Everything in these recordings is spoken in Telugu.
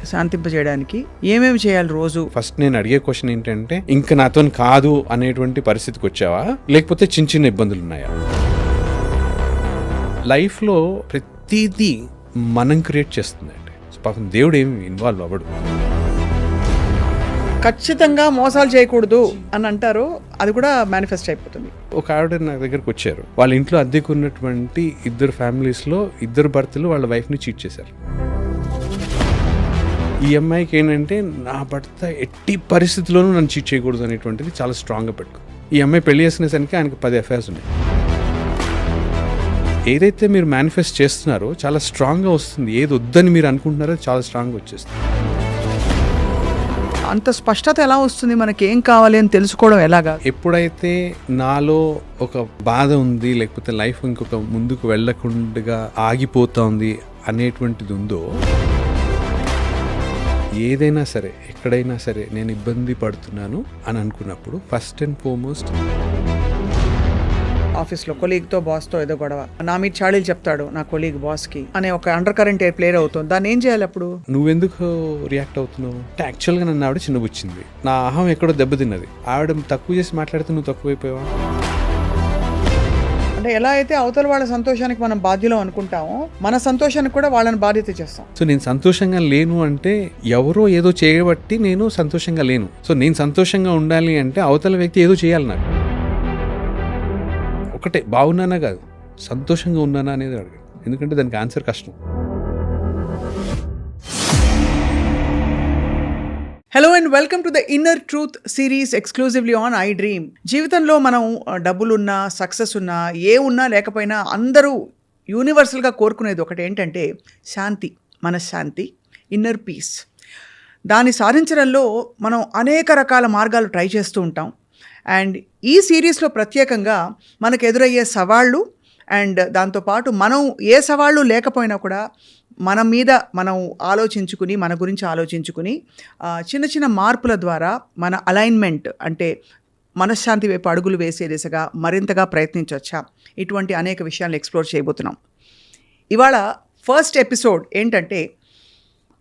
శాంతింపజేయడానికి ఏమేమి చేయాలి రోజు? ఫస్ట్ నేను అడిగే క్వశ్చన్ ఏంటంటే, ఇంకా నాతో కాదు అనేటువంటి పరిస్థితికి వచ్చావా, లేకపోతే చిన్న చిన్న ఇబ్బందులు ఉన్నాయా? లైఫ్లో ప్రతిదీ మనం క్రియేట్ చేస్తుందండి. పాపం దేవుడు ఏమి ఇన్వాల్వ్ అవ్వడు. ఖచ్చితంగా మోసాలు చేయకూడదు అని అంటారు, అది కూడా మేనిఫెస్ట్ అయిపోతుంది. ఒక ఆవిడ నా దగ్గరకు వచ్చారు. వాళ్ళ ఇంట్లో అద్దెకున్నటువంటి ఇద్దరు ఫ్యామిలీస్లో ఇద్దరు భర్తలు వాళ్ళ వైఫ్ని చీట్ చేశారు. ఈ అమ్మాయికి ఏంటంటే, నా భర్త ఎట్టి పరిస్థితుల్లోనూ నన్ను చీట్ చేయకూడదు అనేటువంటిది చాలా స్ట్రాంగ్గా పెట్టుకో. ఈ అమ్మాయి పెళ్లి చేసుకునేసరికి ఆయనకి 10 అఫైర్స్ ఉన్నాయి. ఏదైతే మీరు మేనిఫెస్ట్ చేస్తున్నారో చాలా స్ట్రాంగ్గా వస్తుంది. ఏది వద్దని మీరు అనుకుంటున్నారో చాలా స్ట్రాంగ్గా వచ్చేస్తుంది. అంత స్పష్టత ఎలా వస్తుంది? మనకి ఏం కావాలి అని తెలుసుకోవడం ఎలాగా? ఎప్పుడైతే నాలో ఒక బాధ ఉంది, లేకపోతే లైఫ్ ఇంకొక ముందుకు వెళ్ళకుండా ఆగిపోతుంది అనేటువంటిది ఉందో, ఏదైనా సరే ఎక్కడైనా సరే నేను ఇబ్బంది పడుతున్నాను అని అనుకున్నప్పుడు ఫస్ట్ అండ్ ఫార్మోస్ట్, ఆఫీస్లో కొలీగ్తో బాస్తో ఏదో గొడవ, నా మీద చాడీలు చెప్తాడు నా కొలీగ్ బాస్కి అనే ఒక అండర్ కరెంట్ ప్లేయర్ అవుతుంది. దాన్ని ఏం చేయాలి అప్పుడు? నువ్వెందుకు రియాక్ట్ అవుతున్నావు? యాక్చువల్గా నన్ను ఆవిడ చిన్నబుచ్చింది, నా అహం ఎక్కడో దెబ్బతిన్నది. ఆవిడ తక్కువ చేసి మాట్లాడితే నువ్వు తక్కువైపోయావా? అంటే ఎలా అయితే అవతల వాళ్ళ సంతోషానికి మనం బాధ్యులం అనుకుంటామో, మన సంతోషానికి కూడా వాళ్ళని బాధ్యత చేస్తాం. సో నేను సంతోషంగా లేను అంటే ఎవరో ఏదో చేయబట్టి నేను సంతోషంగా లేను. సో నేను సంతోషంగా ఉండాలి అంటే అవతల వ్యక్తి ఏదో చేయాలి. నాకు ఒకటే, బాగున్నానా కాదు, సంతోషంగా ఉన్నానా అనేది అడగదు. ఎందుకంటే దానికి ఆన్సర్ కష్టం. Hello and welcome to the inner truth series exclusively on I dream. జీవితంలో మనం డబ్బులున్నా, సక్సెస్ ఉన్నా, ఏ ఉన్నా లేకపోయినా అందరూ యూనివర్సల్గా కోరుకునేది ఒకటి ఏంటంటే శాంతి, మనశ్శాంతి, ఇన్నర్ పీస్. దాన్ని సాధించడంలో మనం అనేక రకాల మార్గాలు ట్రై చేస్తూ ఉంటాం. అండ్ ఈ సిరీస్లో ప్రత్యేకంగా మనకు ఎదురయ్యే సవాళ్ళు అండ్ దాంతోపాటు మనం ఏ సవాళ్ళు లేకపోయినా కూడా మన మీద మనం ఆలోచించుకుని, మన గురించి ఆలోచించుకుని చిన్న చిన్న మార్పుల ద్వారా మన అలైన్మెంట్ అంటే మనశ్శాంతి వైపు అడుగులు వేసే దిశగా మరింతగా ప్రయత్నించవచ్చా, ఇటువంటి అనేక విషయాలు ఎక్స్ప్లోర్ చేయబోతున్నాం. ఇవాళ ఫస్ట్ ఎపిసోడ్ ఏంటంటే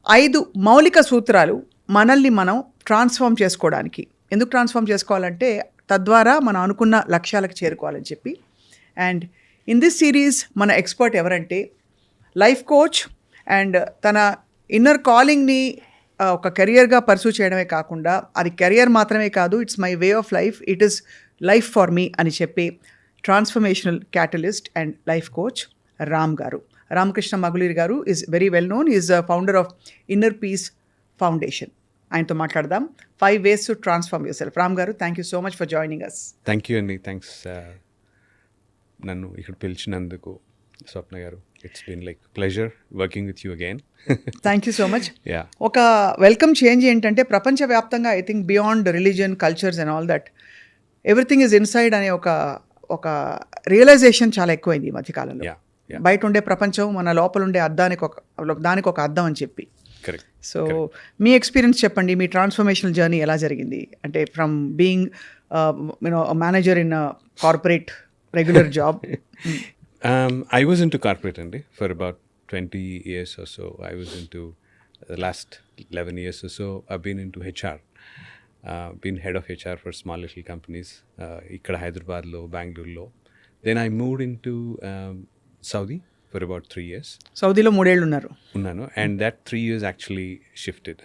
5 మౌలిక సూత్రాలు మనల్ని మనం ట్రాన్స్ఫార్మ్ చేసుకోవడానికి. ఎందుకు ట్రాన్స్ఫార్మ్ చేసుకోవాలంటే తద్వారా మనం అనుకున్న లక్ష్యాలకు చేరుకోవాలని చెప్పి. అండ్ ఇన్ దిస్ సిరీస్ మన ఎక్స్పర్ట్ ఎవరంటే లైఫ్ కోచ్. అండ్ తన ఇన్నర్ కాలింగ్ని ఒక కెరియర్గా పర్సూ చేయడమే కాకుండా, అది కెరియర్ మాత్రమే కాదు, it's my way of life, it is life for me అని చెప్పి transformational catalyst and life coach Ram గారు, రామకృష్ణ మగులీర్ గారు is very well known. Is founder of inner peace foundation. ఆయనతో మాట్లాడదాం. 5 ways to transform yourself. Ram గారు, thank you so much for joining us. Thank you అండి. థ్యాంక్స్ నన్ను ఇక్కడ పిలిచినందుకు స్వప్న గారు. It's been like pleasure working with you again. Thank you so much. Ya, ఒక వెల్కమ్ చేంజ్ ఏంటంటే ప్రపంచవ్యాప్తంగా I think beyond religion, cultures and all that everything is inside అనే ఒక రియలైజేషన్ చాలా ఎక్కువైంది ఈ మధ్యకాలంలో. బయట ఉండే ప్రపంచం మన లోపల ఉండే దానికి ఒక అర్థం అని చెప్పి. కరెక్ట్. సో మీ ఎక్స్పీరియన్స్ చెప్పండి, మీ ట్రాన్స్ఫర్మేషనల్ జర్నీ ఎలా జరిగింది? అంటే from being manager in corporate regular job. I was into corporate అండి for about 20 years or so. I was into the last 11 years or so. I've been into HR. Been head of HR for small little companies. ఇక్కడ హైదరాబాద్లో, బెంగళూరులో. Then I moved into Saudi for about 3 years. సౌదీలో 3 ఏళ్ళు ఉన్నాను. And that 3 years actually shifted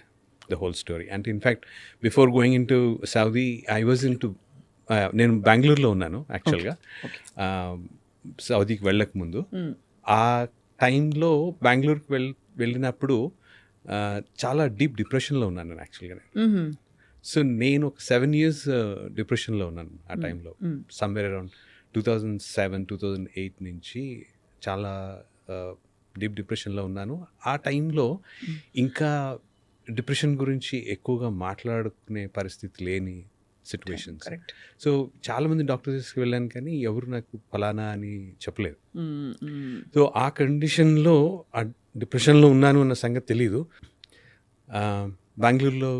the whole story. And in fact, before going into Saudi, I was into నేను బెంగళూరులో ఉన్నాను యాక్చువల్గా. సౌదీకి వెళ్ళక ముందు ఆ టైంలో బెంగళూరుకి వెళ్ళినప్పుడు చాలా డీప్ డిప్రెషన్లో ఉన్నాను నేను యాక్చువల్గా. సో నేను ఒక 7 years డిప్రెషన్లో ఉన్నాను ఆ టైంలో. సమ్వేర్ అరౌండ్ 2007, 2008 నుంచి చాలా డీప్ డిప్రెషన్లో ఉన్నాను. ఆ టైంలో ఇంకా డిప్రెషన్ గురించి ఎక్కువగా మాట్లాడుకునే పరిస్థితి లేని సిచ్యువేషన్స్. సో చాలామంది డాక్టర్స్కి వెళ్ళాను కానీ ఎవరు నాకు ఫలానా అని చెప్పలేదు. సో ఆ కండిషన్లో ఆ డిప్రెషన్లో ఉన్నాను అన్న సంగతి తెలీదు. బెంగళూరులో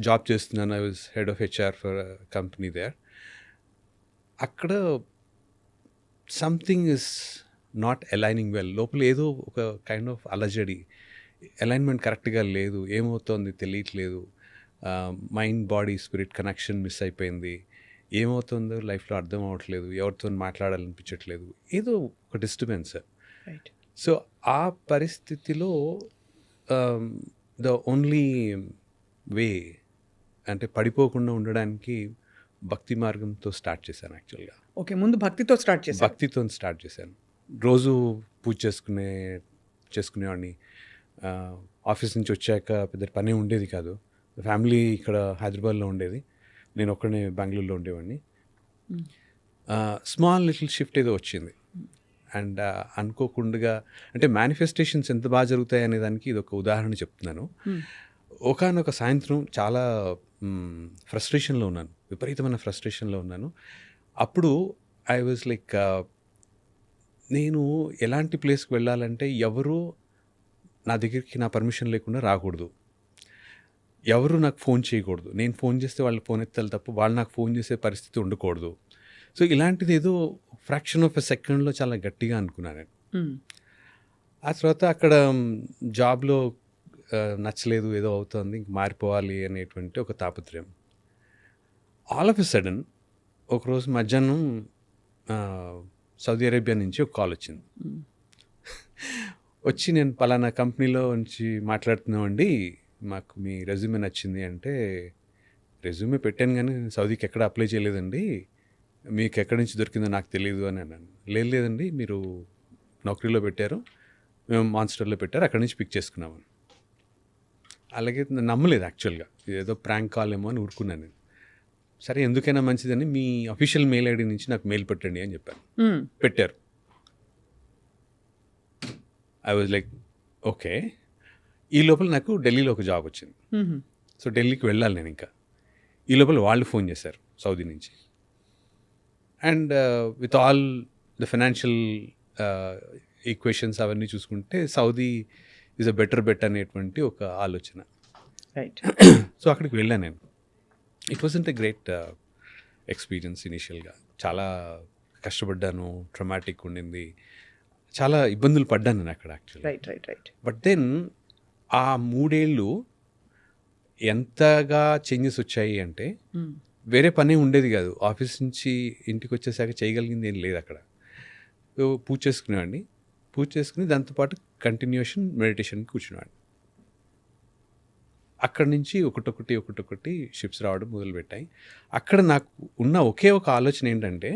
జాబ్ చేస్తున్నాను. I was head of HR for company there. అక్కడ something is not aligning well. లోపల ఏదో ఒక కైండ్ ఆఫ్ అలజడి, అలైన్మెంట్ కరెక్ట్గా లేదు, ఏమవుతోంది తెలియట్లేదు, mind body spirit connection miss అయిపోయింది, ఏమవుతుందో లైఫ్లో అర్థం అవ్వట్లేదు, ఎవరితో మాట్లాడాలనిపించట్లేదు, ఏదో ఒక డిస్టర్బెన్స్. రైట్. సో ఆ పరిస్థితిలో ద ఓన్లీ వే అంటే పడిపోకుండా ఉండడానికి భక్తి మార్గంతో స్టార్ట్ చేశాను యాక్చువల్గా. ఓకే. ముందు భక్తితో స్టార్ట్ చేశారు. భక్తితో స్టార్ట్ చేశాను. రోజు పూజ చేసుకునేవాడిని. ఆఫీస్ నుంచి వచ్చాక పెద్ద పని ఉండేది కాదు. ఫ్యామిలీ ఇక్కడ హైదరాబాద్లో ఉండేది, నేను ఒక్కడే బెంగళూరులో ఉండేవాడిని. స్మాల్ లిటిల్ షిఫ్ట్ ఏదో వచ్చింది. అండ్ అనుకోకుండా అంటే మేనిఫెస్టేషన్స్ ఎంత బాగా జరుగుతాయి అనే దానికి ఇది ఒక ఉదాహరణ చెప్తున్నాను. ఒకానొక సాయంత్రం చాలా ఫ్రస్ట్రేషన్లో ఉన్నాను, విపరీతమైన ఫ్రస్ట్రేషన్లో ఉన్నాను. అప్పుడు ఐ వాజ్ లైక్, నేను ఎలాంటి ప్లేస్కి వెళ్ళాలంటే ఎవరు నా దగ్గరికి నా పర్మిషన్ లేకుండా రాకూడదు, ఎవరు నాకు ఫోన్ చేయకూడదు, నేను ఫోన్ చేస్తే వాళ్ళు ఫోన్ ఎత్తాలి తప్ప వాళ్ళు నాకు ఫోన్ చేసే పరిస్థితి ఉండకూడదు. సో ఇలాంటిది ఏదో ఫ్రాక్షన్ ఆఫ్ ఎ సెకండ్లో చాలా గట్టిగా అనుకున్నాను నేను. ఆ తర్వాత అక్కడ జాబ్లో నచ్చలేదు, ఏదో అవుతుంది, ఇంక మారిపోవాలి అనేటువంటి ఒక తాపత్రయం. ఆల్ ఆఫ్ ఎ సడన్ ఒకరోజు మధ్యాహ్నం సౌదీ అరేబియా నుంచి ఒక కాల్ వచ్చింది. వచ్చి, నేను పలానా కంపెనీలో నుంచి మాట్లాడుతున్నామండి, మాకు మీ రెజ్యూమే నచ్చింది అంటే, రెజ్యూమే పెట్టాను కానీ సౌదీకి ఎక్కడ అప్లై చేయలేదండి, మీకు ఎక్కడి నుంచి దొరికిందో నాకు తెలియదు అని అన్నాను. లేదండి, మీరు నౌకరీలో పెట్టారు, మేము మాన్స్టర్లో పెట్టారు, అక్కడి నుంచి పిక్ చేసుకున్నాము. అలాగే నమ్మలేదు యాక్చువల్గా, ఏదో ప్రాంక్ కాల్ ఏమో అని ఊరుకున్నాను నేను. సరే ఎందుకైనా మంచిదని మీ అఫీషియల్ మెయిల్ ఐడి నుంచి నాకు మెయిల్ పెట్టండి అని చెప్పాను. పెట్టారు. I was like okay. ఈ లోపల నాకు ఢిల్లీలో ఒక జాబ్ వచ్చింది. సో ఢిల్లీకి వెళ్ళాలి నేను ఇంకా. ఈ లోపల వాళ్ళు ఫోన్ చేశారు సౌదీ నుంచి. And with all the financial equations అవన్నీ చూసుకుంటే Saudi is a better bet అనేటువంటి ఒక ఆలోచన. రైట్. సో అక్కడికి వెళ్ళాను నేను. It wasn't a great experience ఇనీషియల్గా. చాలా కష్టపడ్డాను, ట్రమాటిక్ ఉండింది, చాలా ఇబ్బందులు పడ్డాను నేను అక్కడ actually. Right right right. But then ఆ 3 ఏళ్ళు ఎంతగా చేంజెస్ వచ్చాయి అంటే, వేరే పని ఉండేది కాదు. ఆఫీస్ నుంచి ఇంటికి వచ్చేసాక చేయగలిగింది ఏం లేదు అక్కడ. పూజ చేసుకునేవాడిని, పూజ చేసుకుని దాంతోపాటు కంటిన్యూషన్ మెడిటేషన్కి కూర్చునేవాడిని. అక్కడి నుంచి ఒకటొకటి షిప్స్ రావడం మొదలుపెట్టాయి. అక్కడ నాకు ఉన్న ఒకే ఒక ఆలోచన ఏంటంటే,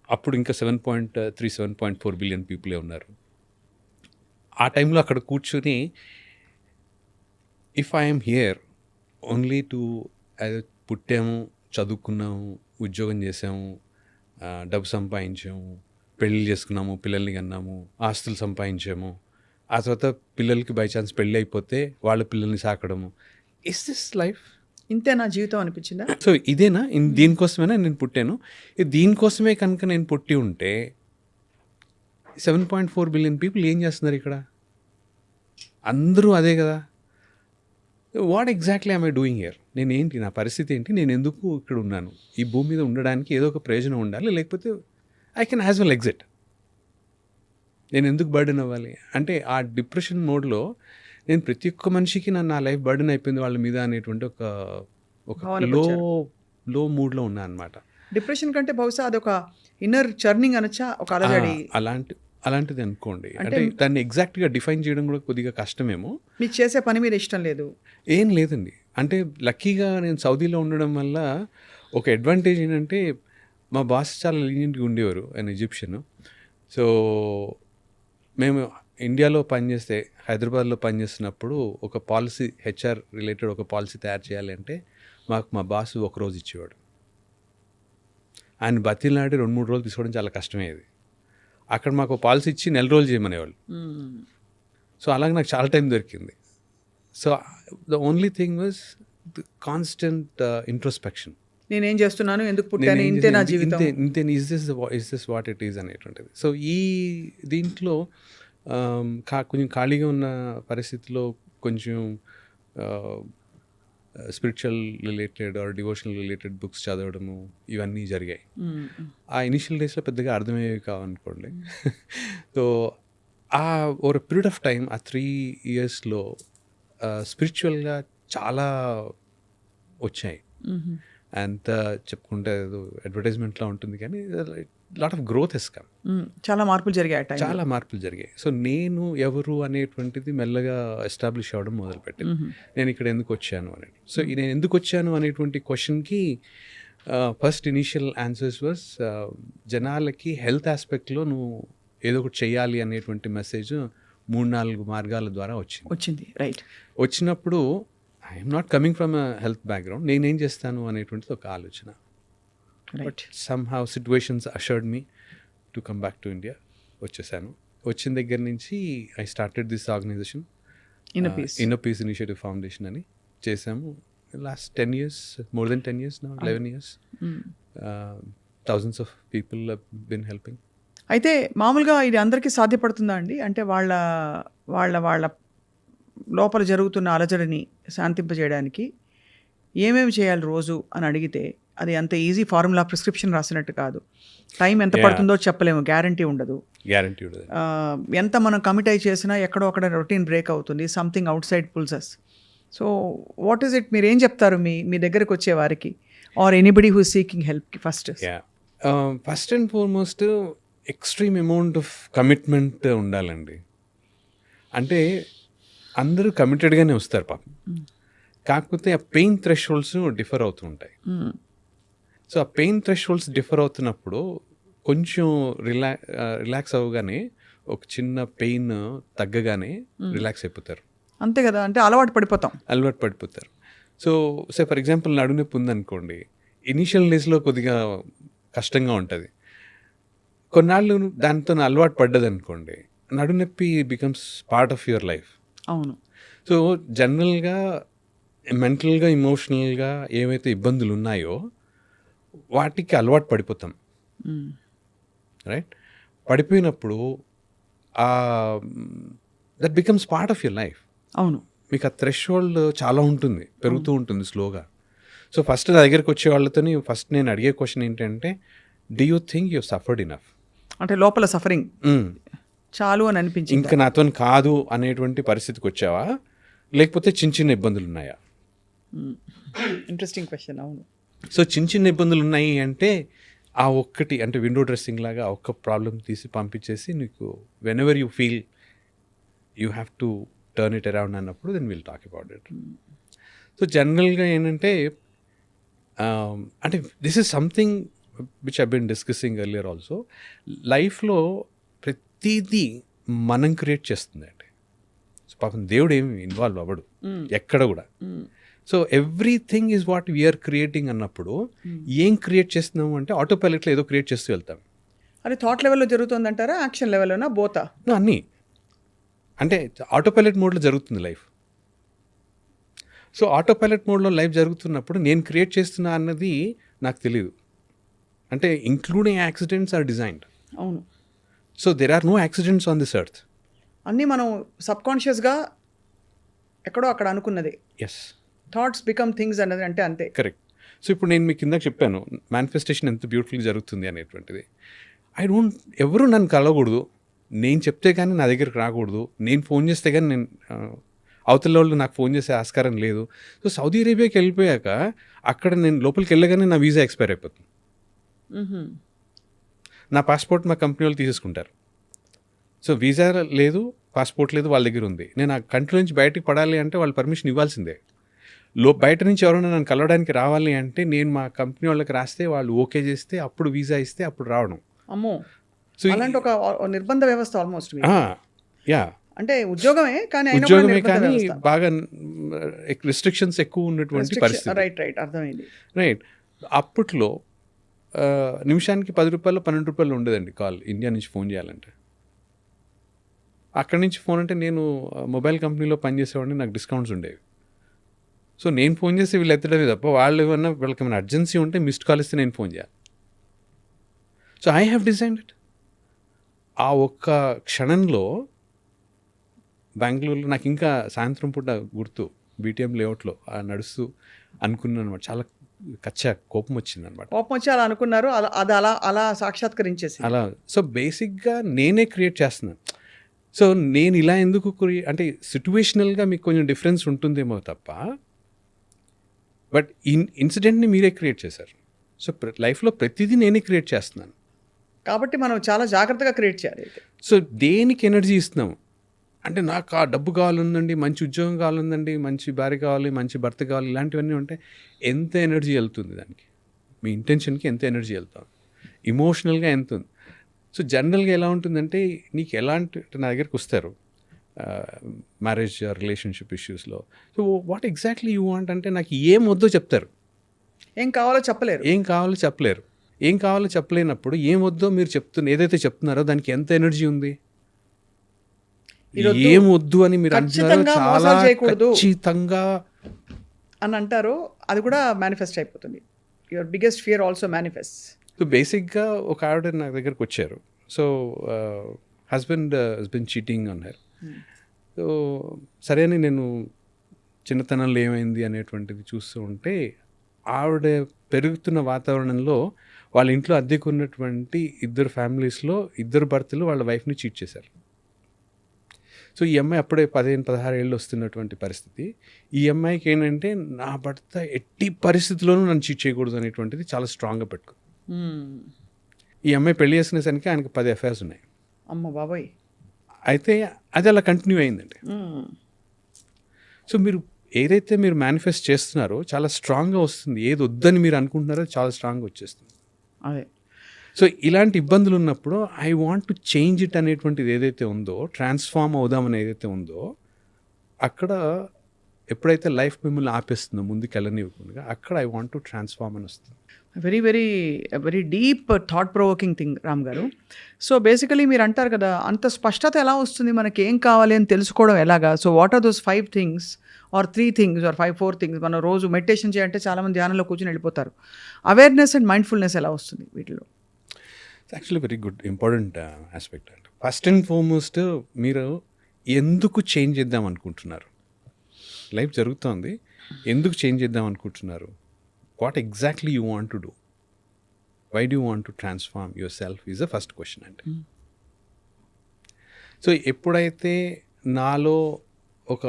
అప్పుడు ఇంకా 7.3, 7.4 బిలియన్ పీపులే ఉన్నారు. ఆ టైంలో అక్కడ కూర్చుని, if I'm here only to పుట్టాము, చదువుకున్నాము, ఉద్యోగం చేసాము, డబ్బు సంపాదించాము, పెళ్ళి చేసుకున్నాము, పిల్లల్ని కన్నాము, ఆస్తులు సంపాదించాము, ఆ తర్వాత పిల్లలకి బై ఛాన్స్ పెళ్ళి అయిపోతే వాళ్ళ పిల్లల్ని సాకడము, ఇస్ దిస్ లైఫ్? ఇంతే నా జీవితం అనిపించిందా? సో ఇదేనా, దీనికోసమేనా నేను పుట్టాను? దీనికోసమే కనుక నేను పుట్టి ఉంటే 7.4 బిలియన్ పీపుల్ ఏం చేస్తున్నారు ఇక్కడ? అందరూ అదే కదా. What exactly I doing here? నేనేంటి, నా పరిస్థితి ఏంటి, నేను ఎందుకు ఇక్కడ ఉన్నాను? ఈ భూమి మీద ఉండడానికి ఏదో ఒక ప్రయోజనం ఉండాలి, లేకపోతే I can as well exit. నేను ఎందుకు బర్డెన్ అవ్వాలి? అంటే ఆ డిప్రెషన్ మోడ్లో నేను ప్రతి ఒక్క మనిషికి నా లైఫ్ బర్డెన్ అయిపోయింది వాళ్ళ మీద అనేటువంటి ఒక లో మూడ్లో ఉన్నా అనమాట. డిప్రెషన్ కంటే బహుశా అదొక ఇన్నర్ చర్నింగ్ అనొచ్చా, ఒక అలజడి అలాంటిది అనుకోండి. అంటే దాన్ని ఎగ్జాక్ట్గా డిఫైన్ చేయడం కూడా కొద్దిగా కష్టమేమో. మీకు చేసే పని మీద ఇష్టం లేదు? ఏం లేదండి. అంటే లక్కీగా నేను సౌదీలో ఉండడం వల్ల ఒక అడ్వాంటేజ్ ఏంటంటే, మా బాస్ చాలా లీనియంట్గా ఉండేవారు, ఆయన ఈజిప్షియన్. సో మేము ఇండియాలో పనిచేస్తే, హైదరాబాద్లో పనిచేస్తున్నప్పుడు ఒక పాలసీ, హెచ్ఆర్ రిలేటెడ్ ఒక పాలసీ తయారు చేయాలి అంటే మాకు మా బాస్ ఒకరోజు ఇచ్చేవాడు. ఆయన బతిలాడి 2-3 రోజులు తీసుకోవడం చాలా కష్టమయ్యేది. అక్కడ మాకు పాలసీ ఇచ్చి 4 రోజులు చేయమనేవాళ్ళు. సో అలాగే నాకు చాలా టైం దొరికింది. So the only thing was the constant introspection. నేనేం చేస్తున్నాను, ఎందుకు పుట్టాను, ఇంతే నా జీవితం, ఇంతే, is this what it is అనేటువంటిది. సో ఈ దీంట్లో కొంచెం ఖాళీగా ఉన్న పరిస్థితిలో కొంచెం spiritual related are devotional related books చదవడము ఇవన్నీ జరిగాయి. ఆ ఇనిషియల్ డేస్లో పెద్దగా అర్థమయ్యేవి కావనుకోండి. సో ఒక పీరియడ్ ఆఫ్ టైం ఆ 3 ఇయర్స్లో స్పిరిచువల్గా చాలా వచ్చాయి. అంత చెప్పుకుంటే అడ్వర్టైజ్మెంట్లో ఉంటుంది కానీ lot of growth has come. చాలా మార్పులు జరిగాయి ఆ టైం. చాలా మార్పులు జరిగాయి. సో నేను ఎవరు అనేటువంటిది మెల్లగా ఎస్టాబ్లిష్ అవ్వడం మొదలుపెట్టింది. నేను ఇక్కడ ఎందుకు వచ్చాను అనేది. సో నేను ఎందుకు వచ్చాను అనేటువంటి క్వశ్చన్కి ఫస్ట్ ఇనీషియల్ ఆన్సర్స్ వాజ్ జనాలకి హెల్త్ ఆస్పెక్ట్లో నువ్వు ఏదో ఒకటి చేయాలి అనేటువంటి మెసేజ్ 3-4 మార్గాల ద్వారా వచ్చింది. రైట్. వచ్చినప్పుడు I'm not coming from a health background, నేనేం చేస్తాను అనేటువంటిది ఒక ఆలోచన. But somehow situations ushered me to come back to India. వచ్చేసాను. వచ్చిన దగ్గర నుంచి I started this organization Inner Peace Initiative Foundation అని చేసాము. Last 10 years, more than 10 years now, 11 years. Thousands of people have been helping. అయితే మామూలుగా ఇది అందరికీ సాధ్యపడుతుందా అండి? అంటే వాళ్ళ వాళ్ళ వాళ్ళ లోపల జరుగుతున్న అలజడిని శాంతింపజేయడానికి ఏమేమి చేయాలి రోజు అని అడిగితే అది అంత ఈజీ ఫార్ములా ప్రిస్క్రిప్షన్ రాసినట్టు కాదు. టైం ఎంత పడుతుందో చెప్పలేము, గ్యారంటీ ఉండదు. ఎంత మనం కమిట్ అయి చేసినా ఎక్కడో అక్కడ రొటీన్ బ్రేక్ అవుతుంది, something outside pulls us. So what is it, మీరు ఏం చెప్తారు మీ దగ్గరకు వచ్చే వారికి ఆర్ ఎనీబడి హూ సీకింగ్ హెల్ప్కి? First and foremost extreme amount of commitment ఉండాలండి. అంటే అందరూ కమిటెడ్గానే వస్తారు పాపం, కాకపోతే ఆ పెయిన్ థ్రెషోల్డ్స్ డిఫర్ అవుతూ ఉంటాయి. సో ఆ పెయిన్ థ్రెషోల్డ్స్ డిఫర్ అవుతున్నప్పుడు కొంచెం రిలాక్స్ అవ్వగానే ఒక చిన్న పెయిన్ తగ్గగానే రిలాక్స్ అయిపోతారు. అంతే కదా, అంటే అలవాటు పడిపోతారు. సో ఫర్ ఎగ్జాంపుల్ నడునొప్పి ఉందనుకోండి, ఇనీషియల్ డేస్లో కొద్దిగా కష్టంగా ఉంటుంది. కొన్నాళ్ళు దాంతో అలవాటు పడ్డదనుకోండి, నడునొప్పి becomes part of your life. అవును. సో జనరల్గా మెంటల్గా ఎమోషనల్గా ఏవైతే ఇబ్బందులు ఉన్నాయో వాటికి అలవాటు పడిపోతాం, రైట్? పడిపోయినప్పుడు that becomes part of your life. అవును. మీకు ఆ థ్రెషోల్డ్ చాలా ఉంటుంది, పెరుగుతూ ఉంటుంది స్లోగా. సో ఫస్ట్ నా దగ్గరికి వచ్చే వాళ్ళతోని ఫస్ట్ నేను అడిగే క్వశ్చన్ ఏంటంటే, do you think you suffered enough? అంటే లోపల సఫరింగ్ చాలు అని అనిపించింది, ఇంకా నాతో కాదు అనేటువంటి పరిస్థితికి వచ్చావా, లేకపోతే చిన్న చిన్న ఇబ్బందులు ఉన్నాయా? Interesting question. అవును. సో చిన్న ఇబ్బందులు ఉన్నాయి అంటే ఆ ఒక్కటి, అంటే విండో డ్రెస్సింగ్ లాగా ఆ ఒక్క ప్రాబ్లం తీసి పంపించేసి నీకు whenever you feel you have to turn it around అన్నప్పుడు then will talk about it. So జనరల్గా ఏంటంటే అంటే this is something which I been discussing earlier also. లైఫ్లో ప్రతిదీ మనం క్రియేట్ చేస్తుందండి. సో పాపం దేవుడు ఏమి ఇన్వాల్వ్ అవ్వడు ఎక్కడ కూడా. So everything is what we are creating అన్నప్పుడు ఏం క్రియేట్ చేస్తున్నాము అంటే ఆటో పైలట్లో ఏదో క్రియేట్ చేస్తూ వెళ్తాం. అది థాట్ లెవెల్లో జరుగుతుందంటారా, యాక్షన్ లెవెల్లోనా, బోతా? అన్నీ. అంటే ఆటో పైలట్ మోడ్లో జరుగుతుంది లైఫ్. సో ఆటో పైలట్ మోడ్లో లైఫ్ జరుగుతున్నప్పుడు నేను క్రియేట్ చేస్తున్నా అన్నది నాకు తెలియదు. అంటే ఇంక్లూడింగ్ యాక్సిడెంట్స్ ఆర్ డిజైన్డ్. అవును. So there are no accidents on this earth. అన్నీ మనం సబ్కాన్షియస్గా ఎక్కడో అక్కడ అనుకున్నది. ఎస్, థాట్స్ బికమ్ థింగ్స్ అన్నది అంటే అంతే. కరెక్ట్. సో ఇప్పుడు నేను మీకు కింద చెప్పాను మేనిఫెస్టేషన్ ఎంత బ్యూటిఫుల్గా జరుగుతుంది అనేటువంటిది. ఎవరు నన్ను కలవకూడదు, నేను చెప్తే కానీ నా దగ్గరికి రాకూడదు, నేను ఫోన్ చేస్తే కానీ నేను అవతల వాళ్ళు నాకు ఫోన్ చేసే ఆస్కారం లేదు. సో సౌదీ అరేబియాకి వెళ్ళిపోయాక అక్కడ నేను లోపలికి వెళ్ళగానే నా వీసా ఎక్స్పైర్ అయిపోతుంది. నా పాస్పోర్ట్ మా కంపెనీ వాళ్ళు తీసేసుకుంటారు. సో వీసా లేదు, పాస్పోర్ట్ లేదు, వాళ్ళ దగ్గర ఉంది. నేను ఆ కంట్రీ నుంచి బయటకు పడాలి అంటే వాళ్ళు పర్మిషన్ ఇవ్వాల్సిందే. బయట నుంచి ఎవరైనా నన్ను కలవడానికి రావాలి అంటే నేను మా కంపెనీ వాళ్ళకి రాస్తే వాళ్ళు ఓకే చేస్తే అప్పుడు వీసా ఇస్తే అప్పుడు రావడం. అమ్మో, సో అలాంటి ఒక నిర్బంధ వ్యవస్థ ఆల్మోస్ట్. యా, అంటే ఉద్యోగమే కానీ బాగా రిస్ట్రిక్షన్స్ ఎక్కువ ఉన్నటువంటి పరిస్థితి. రైట్, అర్థమైంది. రైట్. అప్పట్లో నిమిషానికి 10 రూపాయలు 12 రూపాయలు ఉండేదండి కాల్, ఇండియా నుంచి ఫోన్ చేయాలంటే. అక్కడి నుంచి ఫోన్ అంటే నేను మొబైల్ కంపెనీలో పనిచేసేవాడిని, నాకు డిస్కౌంట్స్ ఉండేవి. సో నేను ఫోన్ చేసి వీళ్ళు ఎత్తడమే తప్ప వాళ్ళు ఏమన్నా వాళ్ళకి ఏమైనా అర్జెన్సీ ఉంటే మిస్డ్ కాల్ ఇస్తే నేను ఫోన్ చేయాలి. So I have designed it. ఆ ఒక్క క్షణంలో బెంగళూరులో నాకు ఇంకా సాయంత్రం పూట గుర్తు, బీటీఎం లేఅవుట్లో నడుస్తూ అనుకున్నాను అనమాట. చాలా కోపం వచ్చింది అనమాట. కోపం వచ్చి అలా అనుకున్నారు, అది అలా సాక్షాత్కరించేసి అలా. సో బేసిక్గా నేనే క్రియేట్ చేస్తున్నాను. సో నేను ఇలా ఎందుకు అంటే సిట్యువేషనల్గా మీకు కొంచెం డిఫరెన్స్ ఉంటుందేమో తప్ప, బట్ ఇన్సిడెంట్ని మీరే క్రియేట్ చేశారు. సో లైఫ్లో ప్రతిదీ నేనే క్రియేట్ చేస్తున్నాను. కాబట్టి మనం చాలా జాగ్రత్తగా క్రియేట్ చేయాలి అయితే. సో దేనికి ఎనర్జీ ఇస్తున్నాము అంటే, నాకు ఆ డబ్బు కావాలందండి, మంచి ఉద్యోగం కావాలందండి, మంచి భార్య కావాలి, మంచి భర్త కావాలి, ఇలాంటివన్నీ ఉంటే ఎంత ఎనర్జీ వెళ్తుంది దానికి? మీ ఇంటెన్షన్కి ఎంత ఎనర్జీ వెళ్తుంది? ఇమోషనల్గా ఎంత ఉంది? సో జనరల్గా ఎలా ఉంటుందంటే, నీకు ఎలాంటి నా దగ్గరికి వస్తారు మ్యారేజ్ రిలేషన్షిప్ ఇష్యూస్లో. So what exactly you want అంటే, నాకు ఏం వద్దో చెప్తారు. ఏం కావాలో చెప్పలేరు. ఏం కావాలో చెప్పలేరు. ఏం కావాలో చెప్పలేనప్పుడు ఏం వద్దో మీరు ఏదైతే చెప్తున్నారో దానికి ఎంత ఎనర్జీ ఉంది? ఏం వద్దు అని మీరు అంటున్నారో చాలా ఖచ్చితంగా అని అంటారు, అది కూడా మేనిఫెస్ట్ అయిపోతుంది. Your biggest fear also manifest. So బేసిక్గా ఒక ఆవిడ నా దగ్గరకు వచ్చారు. So husband cheating on her. So సరే అని నేను చిన్నతనంలో ఏమైంది అనేటువంటిది చూస్తూ ఉంటే, ఆవిడ పెరుగుతున్న వాతావరణంలో వాళ్ళ ఇంట్లో అద్దెకు ఉన్నటువంటి 2 ఫ్యామిలీస్లో 2 భర్తలు వాళ్ళ వైఫ్ని చీట్ చేశారు. సో ఈ అమ్మాయి అప్పుడే 15-16 ఏళ్ళు వస్తున్నటువంటి పరిస్థితి. ఈ అమ్మాయికి ఏంటంటే, నా భర్త ఎట్టి పరిస్థితుల్లోనూ నన్ను చీట్ చేయకూడదు అనేటువంటిది చాలా స్ట్రాంగ్గా పెట్టుకుంది. ఈ అమ్మాయి పెళ్లి చేసుకునేసరికి ఆయనకి 10 అఫైర్స్ ఉన్నాయి. అమ్మ బాబాయ్. అయితే అది అలా కంటిన్యూ అయిందండి. సో ఏదైతే మీరు మేనిఫెస్ట్ చేస్తున్నారో చాలా స్ట్రాంగ్గా వస్తుంది. ఏది వద్దని మీరు అనుకుంటున్నారో చాలా స్ట్రాంగ్గా వచ్చేస్తుంది. అదే. సో ఇలాంటి ఇబ్బందులు ఉన్నప్పుడు I want to change it అనేటువంటిది ఏదైతే ఉందో, ట్రాన్స్ఫార్మ్ అవుదామని ఏదైతే ఉందో, అక్కడ ఎప్పుడైతే లైఫ్ మిమ్మల్ని ఆపేస్తుందో ముందుకు వెళ్ళనివ్వకుండా, అక్కడ ఐ వాంట్ టు ట్రాన్స్ఫార్మ్ అని వస్తుంది. Very very very deep thought provoking thing Ram garu. So basically మీరు అంటారు కదా, అంత స్పష్టత ఎలా వస్తుంది, మనకి ఏం కావాలి అని తెలుసుకోవడం ఎలాగా? So what are those 5 things are 3 things are 4 things? మనం రోజు మెడిటేషన్ చేయాలంటే చాలామంది ధ్యానంలో కూర్చొని వెళ్ళిపోతారు. అవేర్నెస్ అండ్ మైండ్ఫుల్నెస్ ఎలా వస్తుంది వీటిలో? Actually very good important aspect అండి. ఫస్ట్ అండ్ ఫార్మోస్ట్, మీరు ఎందుకు చేంజ్ చేద్దాం అనుకుంటున్నారు? లైఫ్ జరుగుతోంది, ఎందుకు చేంజ్ చేద్దాం అనుకుంటున్నారు? What exactly you want to do? Why do want to transform yourself is the first question అంటే. సో ఎప్పుడైతే నాలో ఒక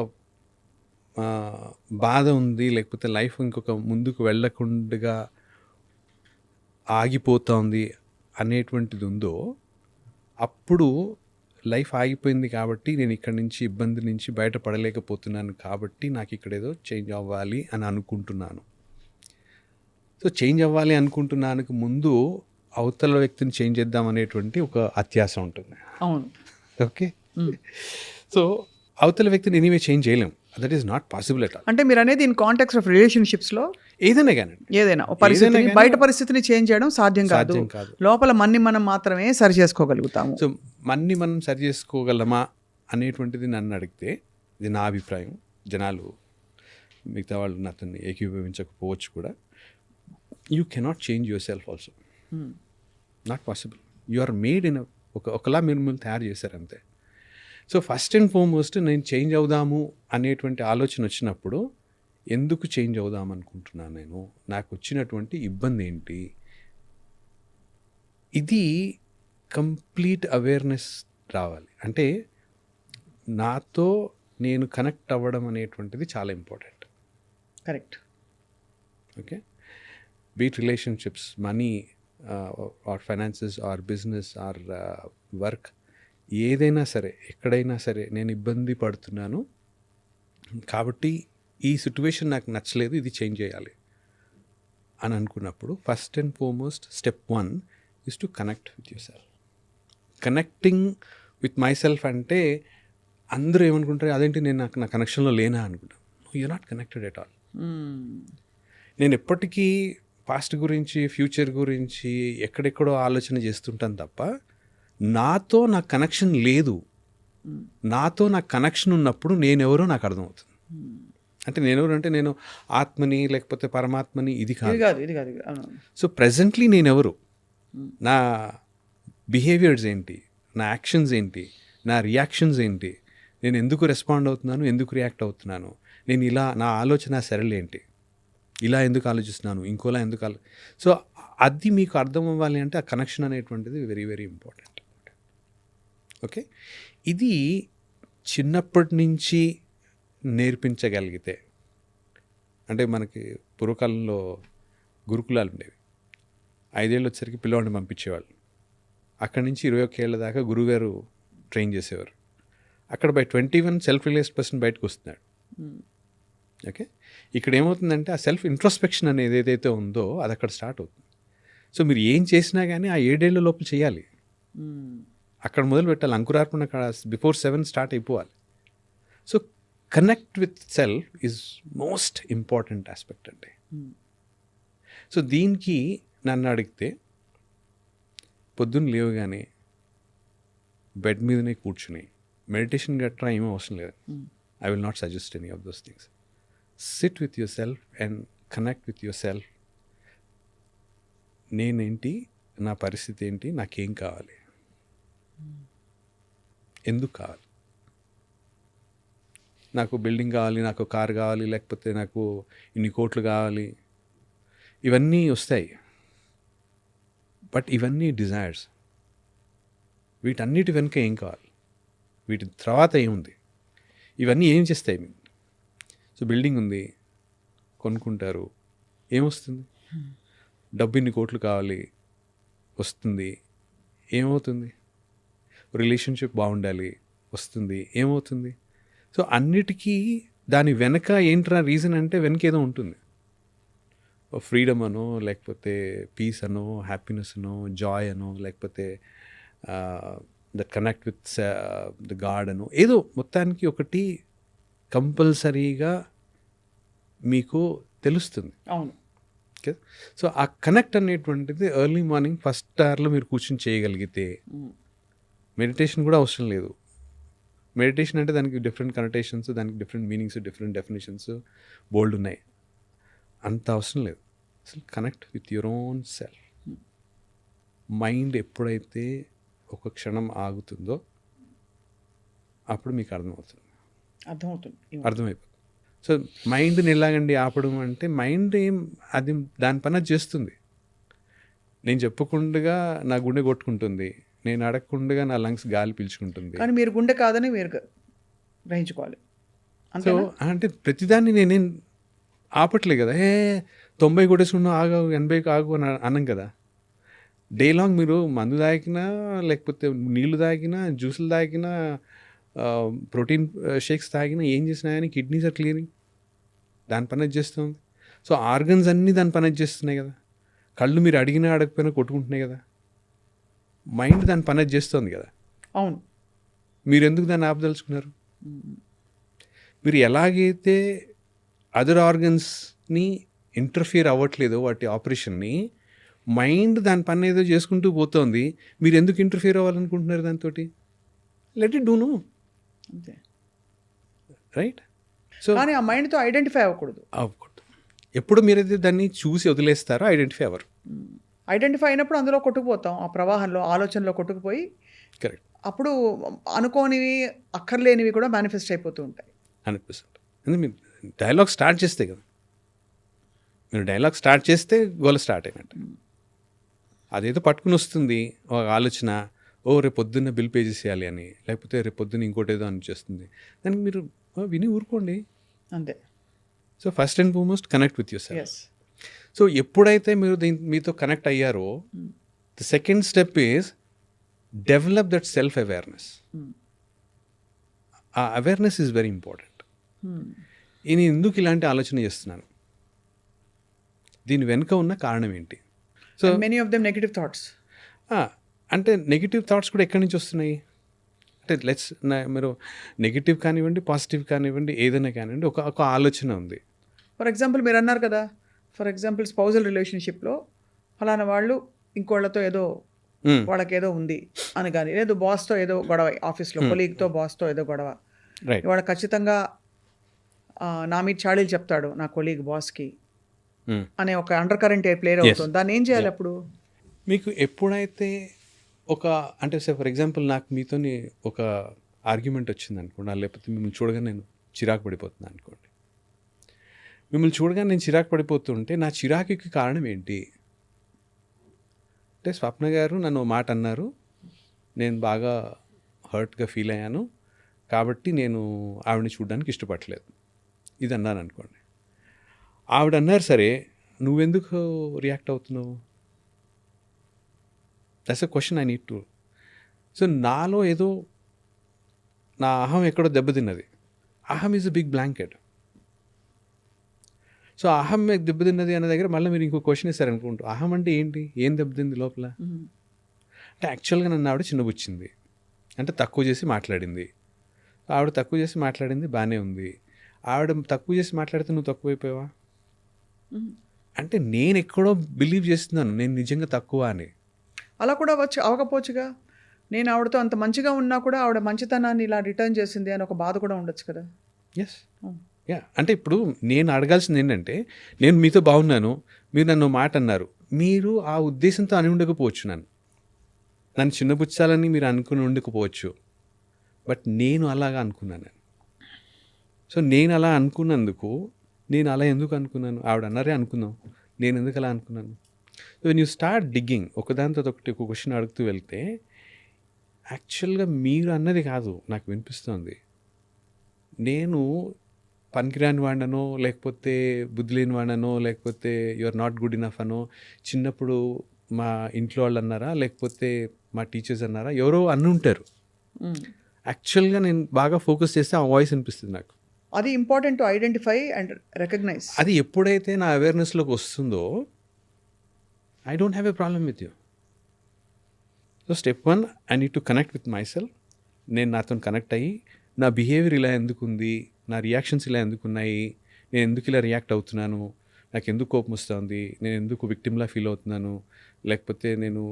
బాధ ఉంది, లేకపోతే లైఫ్ ఇంకొక ముందుకు వెళ్ళకుండా ఆగిపోతుంది అనేటువంటిది ఉందో, అప్పుడు లైఫ్ ఆగిపోయింది కాబట్టి నేను ఇక్కడి నుంచి ఇబ్బంది నుంచి బయటపడలేకపోతున్నాను, కాబట్టి నాకు ఇక్కడ ఏదో చేంజ్ అవ్వాలి అని అనుకుంటున్నాను. సో చేంజ్ అవ్వాలి అనుకుంటున్నానికి ముందు అవతల వ్యక్తిని చేంజ్ చేద్దాం అనేటువంటి ఒక అత్యాశ ఉంటుంది. అవును. ఓకే. సో అవతల వ్యక్తిని ఎనీవే చేంజ్ చేయలేం. That is not possible at all. అంటే మీరు అనేది ఇన్ కాంటెక్స్ట్ ఆఫ్ రిలేషన్షిప్స్లో ఏదైనా కానీ, ఏదైనా పరిస్థితిని, బయట పరిస్థితిని చేంజ్ చేయడం సాధ్యం కాదు. లోపల మన్ని మనం మాత్రమే సరి చేసుకోగలుగుతాము. సో మన్ని మనం సరి చేసుకోగలమా అనేటువంటిది నన్ను అడిగితే, ఇది నా అభిప్రాయం. జనాలు, మిగతా వాళ్ళు నాతో ఏకీభవించకపోవచ్చు కూడా. You cannot change yourself also. Not possible. You are made in ఒకలా మీరు మిమ్మల్ని తయారు చేశారు అంతే. సో ఫస్ట్ అండ్ ఫార్మోస్ట్, నేను చేంజ్ అవుదాము అనేటువంటి ఆలోచన వచ్చినప్పుడు, ఎందుకు చేంజ్ అవుదాం అనుకుంటున్నాను నేను, నాకు వచ్చినటువంటి ఇబ్బంది ఏంటి, ఇది కంప్లీట్ అవేర్నెస్ రావాలి. అంటే నాతో నేను కనెక్ట్ అవ్వడం అనేటువంటిది చాలా important. Correct. Okay. Be it relationships, money or finances or business or work, ఏదైనా సరే, ఎక్కడైనా సరే నేను ఇబ్బంది పడుతున్నాను కాబట్టి ఈ సిట్యువేషన్ నాకు నచ్చలేదు, ఇది చేంజ్ చేయాలి అని అనుకున్నప్పుడు, first and foremost step 1 is to connect with your self. Connecting with myself అంటే అందరూ ఏమనుకుంటారు, అదేంటి నేను నా కనెక్షన్లో లేనా అనుకుంటాను. You are not connected at all. నేను ఎప్పటికీ పాస్ట్ గురించి, ఫ్యూచర్ గురించి ఎక్కడెక్కడో ఆలోచన చేస్తుంటాను తప్ప, నాతో నాకు కనెక్షన్ లేదు. నాతో నాకు కనెక్షన్ ఉన్నప్పుడు నేనెవరో నాకు అర్థమవుతుంది. అంటే నేనెవరు అంటే, నేను ఆత్మని లేకపోతే పరమాత్మని, ఇది కాదు. సో ప్రెజెంట్లీ నేనెవరు, నా బిహేవియర్స్ ఏంటి, నా యాక్షన్స్ ఏంటి, నా రియాక్షన్స్ ఏంటి, నేను ఎందుకు రెస్పాండ్ అవుతున్నాను, ఎందుకు రియాక్ట్ అవుతున్నాను, నేను ఇలా, నా ఆలోచన సరళేంటి, ఇలా ఎందుకు ఆలోచిస్తున్నాను, ఇంకోలా ఎందుకు సో అది మీకు అర్థం అవ్వాలి అంటే ఆ కనెక్షన్ అనేటువంటిది వెరీ వెరీ ఇంపార్టెంట్. ఓకే, ఇది చిన్నప్పటి నుంచి నేర్పించగలిగితే, అంటే మనకి పూర్వకాలంలో గురుకులాలు ఉండేవి. 5 ఏళ్ళు వచ్చేసరికి పిల్లవాడిని పంపించేవాళ్ళు. అక్కడి నుంచి 21 ఏళ్ళ దాకా గురువుగారు ట్రైన్ చేసేవారు. అక్కడ బై 21 సెల్ఫ్ రియలైజ్డ్ పర్సన్ బయటకు వస్తున్నాడు. ఓకే, ఇక్కడ ఏమవుతుందంటే ఆ సెల్ఫ్ ఇంట్రోస్పెక్షన్ అనేది ఏదైతే ఉందో అది అక్కడ స్టార్ట్ అవుతుంది. సో మీరు ఏం చేసినా కానీ ఆ 7 ఏళ్ళ లోపల చేయాలి. అక్కడ మొదలు పెట్టాలి. అంకురార్పణ బిఫోర్ 7 స్టార్ట్ అయిపోవాలి. So connect with self is most important aspect అండి. సో దీనికి నన్ను అడిగితే పొద్దున్న లేవగానే బెడ్ మీదనే కూర్చుని మెడిటేషన్ గట్రా ఏమీ అవసరం లేదు. I will not suggest any of those things. SIT with your self and connect with your self. నేనేంటి, నా పరిస్థితి ఏంటి, నాకేం కావాలి, ఎందుకు కావాలి, నాకు బిల్డింగ్ కావాలి, నాకు కార్ కావాలి, లేకపోతే నాకు ఇన్ని కోట్లు కావాలి, ఇవన్నీ వస్తాయి. బట్ ఇవన్నీ డిజైర్స్. వీటన్నిటి వెనుక ఏం కావాలి, వీటి తర్వాత ఏముంది, ఇవన్నీ ఏం చేస్తాయి మీకు? సో బిల్డింగ్ ఉంది, కొనుక్కుంటారు, ఏమొస్తుంది? డబ్బు ఇన్ని కోట్లు కావాలి, వస్తుంది, ఏమవుతుంది? రిలేషన్షిప్ బాగుండాలి, వస్తుంది, ఏమవుతుంది? సో అన్నిటికీ దాని వెనక ఏంట్రా రీజన్ అంటే వెనక ఏదో ఉంటుంది. ఫ్రీడమ్ అనో, లేకపోతే పీస్ అనో, హ్యాపీనెస్ అనో, జాయ్ అనో, లేకపోతే the connect with the God అనో, ఏదో మొత్తానికి ఒకటి కంపల్సరీగా మీకు తెలుస్తుంది. అవును. ఓకే, సో ఆ కనెక్ట్ అనేటువంటిది ఎర్లీ మార్నింగ్ ఫస్ట్ అవర్లో మీరు కూర్చొని చేయగలిగితే మెడిటేషన్ కూడా అవసరం లేదు. మెడిటేషన్ అంటే దానికి డిఫరెంట్ కనెక్టేషన్స్, దానికి డిఫరెంట్ మీనింగ్స్, డిఫరెంట్ డెఫినేషన్స్ బోల్డ్ ఉన్నాయి. అంత అవసరం లేదు. అసలు connect with your own self. Mind ఎప్పుడైతే ఒక క్షణం ఆగుతుందో అప్పుడు మీకు అర్థమైపోతుంది. సో మైండ్ని ఎలాగండి ఆపడం అంటే, మైండ్ అది దాని పని చేస్తుంది. నేను చెప్పకుండా నా గుండె కొట్టుకుంటుంది, నేను అడగకుండా నా లంగ్స్ గాలి పీల్చుకుంటుంది. కానీ మీరు గుండె కాదని మీరు గ్రహించుకోవాలి. సో అంటే ప్రతిదాన్ని నేనేం ఆపట్లే కదా. 90 కొట్టేసుకున్నా ఆగు, 80 ఆగు అని అన్నాం కదా. డే లాంగ్ మీరు మందు తాగినా, లేకపోతే నీళ్లు తాగినా, జ్యూసులు తాగినా, ప్రోటీన్ షేక్స్ తాగినా, ఏం చేసినా కానీ కిడ్నీస్ ఆర్ క్లియరింగ్, దాని పని చేస్తుంది. సో ఆర్గన్స్ అన్నీ దాని పని చేస్తున్నాయి కదా. కళ్ళు మీరు అడిగినా అడగకపోయినా కొట్టుకుంటున్నాయి కదా. మైండ్ దాని పని చేస్తుంది కదా. అవును. మీరు ఎందుకు దాన్ని ఆపదలుచుకున్నారు? మీరు ఎలాగైతే అదర్ ఆర్గన్స్ని ఇంటర్ఫియర్ అవ్వట్లేదో వాటి ఆపరేషన్ని, మైండ్ దాని పని ఏదో చేసుకుంటూ పోతుంది. మీరు ఎందుకు ఇంటర్ఫియర్ అవ్వాలనుకుంటున్నారు దాంతో? Let it do no. అంతే, రైట్? సో కానీ ఆ మైండ్తో ఐడెంటిఫై అవ్వకూడదు. ఎప్పుడు మీరైతే దాన్ని చూసి వదిలేస్తారో ఐడెంటిఫై అవ్వరు. ఐడెంటిఫై అయినప్పుడు అందులో కొట్టుకుపోతాం, ఆ ప్రవాహంలో, ఆలోచనలో కొట్టుకుపోయి. కరెక్ట్. అప్పుడు అనుకోనివి, అక్కర్లేనివి కూడా మేనిఫెస్ట్ అయిపోతూ ఉంటాయి. 100%. ఎందుకంటే మీరు డైలాగ్ స్టార్ట్ చేస్తే కదా, మీరు డైలాగ్ స్టార్ట్ చేస్తే గోల స్టార్ట్ అయినట్టు. అదేదో పట్టుకుని వస్తుంది ఒక ఆలోచన, రేపు పొద్దున్న బిల్ పే చేసేయాలి అని, లేకపోతే రేపు పొద్దున్న ఇంకోటి ఏదో అనిపిస్తుంది. దానికి మీరు విని ఊరుకోండి. అంతే. So first and foremost connect with your self. Yes. So ఎప్పుడైతే మీరు మీతో కనెక్ట్ అయ్యారో, the second step is develop that self awareness. ఆ అవేర్నెస్ ఈజ్ వెరీ ఇంపార్టెంట్. నేను ఎందుకు ఇలాంటి ఆలోచన చేస్తున్నాను, దీని వెనుక ఉన్న కారణం ఏంటి? So many of them negative thoughts. అంటే నెగిటివ్ థాట్స్ కూడా ఎక్కడి నుంచి వస్తున్నాయి అంటే, మీరు నెగిటివ్ కానివ్వండి, పాజిటివ్ కానివ్వండి, ఏదైనా కానివ్వండి, ఒక ఆలోచన ఉంది. ఫర్ ఎగ్జాంపుల్ మీరు అన్నారు కదా, ఫర్ ఎగ్జాంపుల్ స్పౌజల్ రిలేషన్షిప్లో ఫలానా వాళ్ళు ఇంకోళ్ళతో ఏదో వాళ్ళకి ఏదో ఉంది అని, కానీ లేదు బాస్తో ఏదో గొడవ, ఆఫీస్లో కొలీగ్తో బాస్తో ఏదో గొడవ, ఇవాళ ఖచ్చితంగా నా మీద చాడీలు చెప్తాడు నా కొలీగ్ బాస్కి అనే ఒక అండర్ కరెంట్ ప్లేయర్ అవుతుంది. దాన్ని ఏం చేయాలి అప్పుడు? మీకు ఎప్పుడైతే అంటే ఫర్ ఎగ్జాంపుల్ నాకు మీతోని ఒక ఆర్గ్యుమెంట్ వచ్చింది అనుకోండి, లేకపోతే మిమ్మల్ని చూడగానే నేను చిరాకు పడిపోతున్నాను అనుకోండి. మిమ్మల్ని చూడగానే నేను చిరాకు పడిపోతుంటే నా చిరాకుకి కారణం ఏంటి అంటే, స్వప్న గారు నన్ను మాట అన్నారు, నేను బాగా హర్ట్గా ఫీల్ అయ్యాను, కాబట్టి నేను ఆవిడని చూడడానికి ఇష్టపడలేదు, ఇది అన్నాను అనుకోండి. ఆవిడ అన్నారు, సరే నువ్వెందుకు రియాక్ట్ అవుతున్నావు? That's a question I need to. So నాలో ఏదో నా అహం ఎక్కడో దెబ్బతిన్నది. అహం is a big blanket. So అహం దెబ్బతిన్నది అనే దగ్గర మళ్ళీ మీరు ఇంకో క్వశ్చన్ ఇస్తారు అనుకుంటూ, అహం అంటే ఏంటి, ఏం దెబ్బతింది లోపల? అంటే యాక్చువల్గా నన్ను ఆవిడ చిన్నబుచ్చింది, అంటే తక్కువ చేసి మాట్లాడింది. ఆవిడ తక్కువ చేసి మాట్లాడింది బాగానే ఉంది. ఆవిడ తక్కువ చేసి మాట్లాడితే నువ్వు తక్కువైపోయావా? అంటే నేను ఎక్కడో బిలీవ్ చేస్తున్నాను నేను నిజంగా తక్కువ అని. అలా కూడా అవ్వకపోవచ్చుగా. నేను ఆవిడతో అంత మంచిగా ఉన్నా కూడా ఆవిడ మంచితనాన్ని ఇలా రిటర్న్ చేసింది అని ఒక బాధ కూడా ఉండొచ్చు కదా. Yes, yeah. అంటే ఇప్పుడు నేను అడగాల్సింది ఏంటంటే, నేను మీతో బాగున్నాను, మీరు నన్ను మాట అన్నారు, మీరు ఆ ఉద్దేశంతో అని ఉండకపోవచ్చు, నన్ను చిన్నపుచ్చాలని మీరు అనుకుని ఉండకపోవచ్చు, బట్ నేను అలాగా అనుకున్నాను. సో నేను అలా అనుకున్నందుకు, నేను అలా ఎందుకు అనుకున్నాను, ఆవిడ అన్నారే అనుకున్నాం, నేను ఎందుకు అలా అనుకున్నాను? So when you start digging, ఒకదానితో ఒకటి ఒక క్వశ్చన్ అడుగుతూ వెళ్తే, యాక్చువల్గా మీరు అన్నది కాదు నాకు వినిపిస్తుంది, నేను పనికిరాని వాడినో, లేకపోతే బుద్ధి లేని వాడినో, లేకపోతే you are not good enough అనో చిన్నప్పుడు మా ఇంట్లో వాళ్ళు అన్నారా, లేకపోతే మా టీచర్స్ అన్నారా, ఎవరో అన్నుంటారు. యాక్చువల్గా నేను బాగా ఫోకస్ చేస్తే ఆ వాయిస్ అనిపిస్తుంది నాకు. అది important to identify and recognise. అది ఎప్పుడైతే నా అవేర్నెస్లోకి వస్తుందో, I don't have a problem with you. So step 1, I need to connect with myself. నేను నాతో కనెక్ట్ అయ్యి, నా బిహేవియర్ ఇలా ఎందుకు ఉంది, నా రియాక్షన్స్ ఇలా ఎందుకు ఉన్నాయి, నేను ఎందుకు ఇలా రియాక్ట్ అవుతున్నాను, నాకు ఎందుకు కోపం వస్తుంది, నేను ఎందుకు విక్టిమ్లా ఫీల్ అవుతున్నాను, లేకపోతే నేను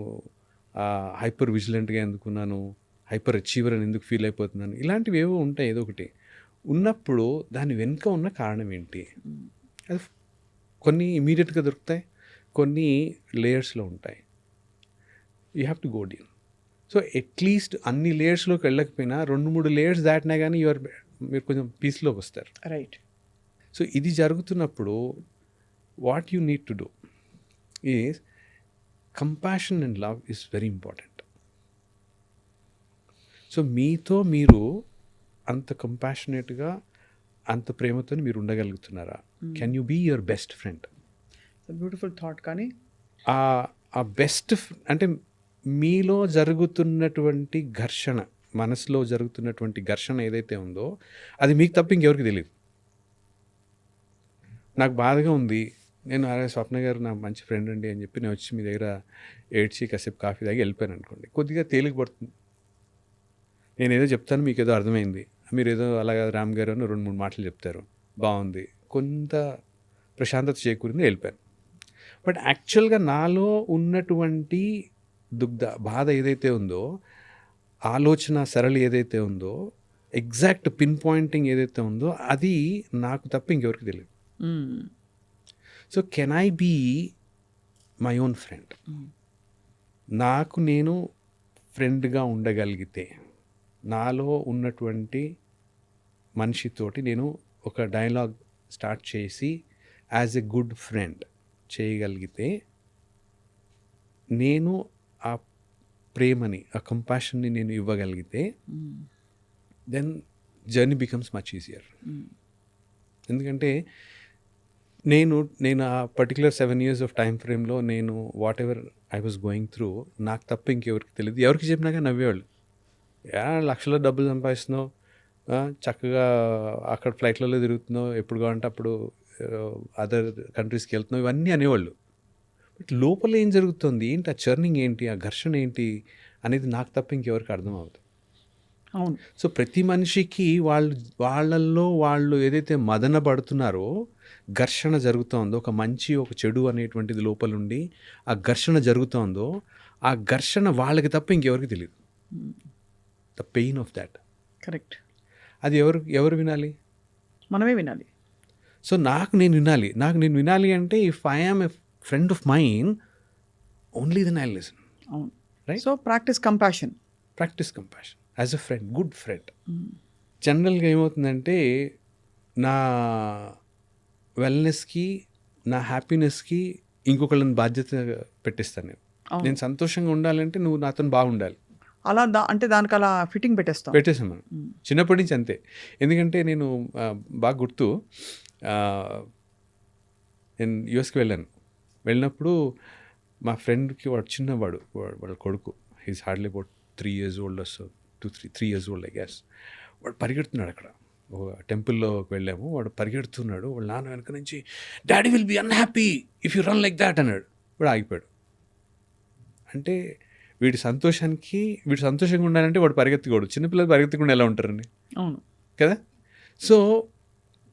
హైపర్ విజిలెంట్గా ఎందుకున్నాను, హైపర్ అచీవర్ అని ఎందుకు ఫీల్ అయిపోతున్నాను, ఇలాంటివి ఏవో ఉంటాయి. ఏదో ఒకటి ఉన్నప్పుడు దాని వెనుక ఉన్న కారణం ఏంటి, అది కొన్ని ఇమీడియట్గా దొరుకుతాయి, కొన్ని లేయర్స్లో ఉంటాయి. You have to go deep. So at least అన్ని లేయర్స్లోకి వెళ్ళకపోయినా 2-3 లేయర్స్ దాటినా కానీ మీరు కొంచెం పీస్లోకి వస్తారు. రైట్. సో ఇది జరుగుతున్నప్పుడు what you need to do is compassion and love is very important. So మీతో మీరు అంత కంపాషనేట్గా, అంత ప్రేమతో మీరు ఉండగలుగుతున్నారా? Can you be your best friend? Beautiful thought. కానీ ఆ బెస్ట్ అంటే మీలో జరుగుతున్నటువంటి ఘర్షణ, మనసులో జరుగుతున్నటువంటి ఘర్షణ ఏదైతే ఉందో అది మీకు తప్ప ఇంకెవరికి తెలియదు. నాకు బాధగా ఉంది, నేను అరే స్వప్న గారు నా మంచి ఫ్రెండ్ అండి అని చెప్పి నేను వచ్చి మీ దగ్గర ఏడ్చి కాసేపు కాఫీ తాగి వెళ్ళిపోయాను అనుకోండి, కొద్దిగా తేలిక పడుతుంది. నేను ఏదో చెప్తాను, మీకు ఏదో అర్థమైంది, మీరు ఏదో అలాగా రామ్ గారు అని 2-3 మాటలు చెప్తారు, బాగుంది, కొంత ప్రశాంతత చేకూరింది, వెళ్ళిపోయాను. బట్ యాక్చువల్గా నాలో ఉన్నటువంటి బాధ ఏదైతే ఉందో, ఆలోచన సరళి ఏదైతే ఉందో, ఎగ్జాక్ట్ పిన్ పాయింటింగ్ ఏదైతే ఉందో, అది నాకు తప్ప ఇంకెవరికి తెలియదు. So can I be my own friend? నాకు నేను ఫ్రెండ్గా ఉండగలిగితే, నాలో ఉన్నటువంటి మనిషితోటి నేను ఒక డైలాగ్ స్టార్ట్ చేసి యాజ్ ఎ గుడ్ ఫ్రెండ్ చేయగలిగితే, నేను ఆ ప్రేమని, ఆ కంపాషన్ని నేను ఇవ్వగలిగితే, then journey becomes much easier. ఎందుకంటే నేను ఆ పర్టికులర్ 7 years ఆఫ్ టైం ఫ్రేమ్లో నేను what ever I was going through, నాకు తప్ప ఇంకెవరికి తెలియదు. ఎవరికి చెప్పినాక నవ్వేవాళ్ళు, లక్షల డబ్బులు సంపాదిస్తున్నావు, చక్కగా అక్కడ ఫ్లైట్లలో తిరుగుతున్నావు, ఎప్పుడు కావాలంటే అప్పుడు అదర్ కంట్రీస్కి వెళ్తున్నావు, ఇవన్నీ అనేవాళ్ళు. బట్ లోపల ఏం జరుగుతుంది, ఏంటి ఆ చర్నింగ్ ఏంటి, ఆ ఘర్షణ ఏంటి అనేది నాకు తప్ప ఇంకెవరికి అర్థం అవుతుంది. అవును. సో ప్రతి మనిషికి వాళ్ళల్లో వాళ్ళు ఏదైతే మదన పడుతున్నారో, ఘర్షణ జరుగుతుందో, ఒక మంచి ఒక చెడు అనేటువంటిది లోపలుండి ఆ ఘర్షణ జరుగుతుందో, ఆ ఘర్షణ వాళ్ళకి తప్ప ఇంకెవరికి తెలియదు. The pain of that. Correct. అది ఎవరు వినాలి? మనమే వినాలి. సో నాకు నేను వినాలి అంటే, if I am a friend of mine, only then I listen. అవును. Right. So practice compassion as a friend, good friend. జనరల్గా ఏమవుతుందంటే, నా వెల్నెస్కి, నా హ్యాపీనెస్కి ఇంకొకళ్ళని బాధ్యత పెట్టిస్తాను. నేను సంతోషంగా ఉండాలంటే నువ్వు నాతో బాగుండాలి. అలా అంటే దానికి అలా ఫిట్టింగ్ పెట్టేస్తాం. పెట్టేసాం మనం చిన్నప్పటి నుంచి అంతే. ఎందుకంటే నేను బాగా గుర్తు, నేను యూఎస్కి వెళ్ళినప్పుడు మా ఫ్రెండ్కి వాడు చిన్నవాడు, వాళ్ళ కొడుకు, he's hardly about 3 years old so 3 years old I guess. వాడు పరిగెడుతున్నాడు అక్కడ, ఒక టెంపుల్లోకి వెళ్ళాము, వాడు పరిగెడుతున్నాడు, వాళ్ళ నాన్న వెనక నుంచి daddy will be unhappy if you run like that అన్నాడు. వాడు ఆగిపోయాడు. అంటే వీడి సంతోషంగా ఉండాలంటే వాడు పరిగెత్తకూడదు. చిన్నపిల్లలు పరిగెత్తకుండా ఎలా ఉంటారండి? అవును కదా. సో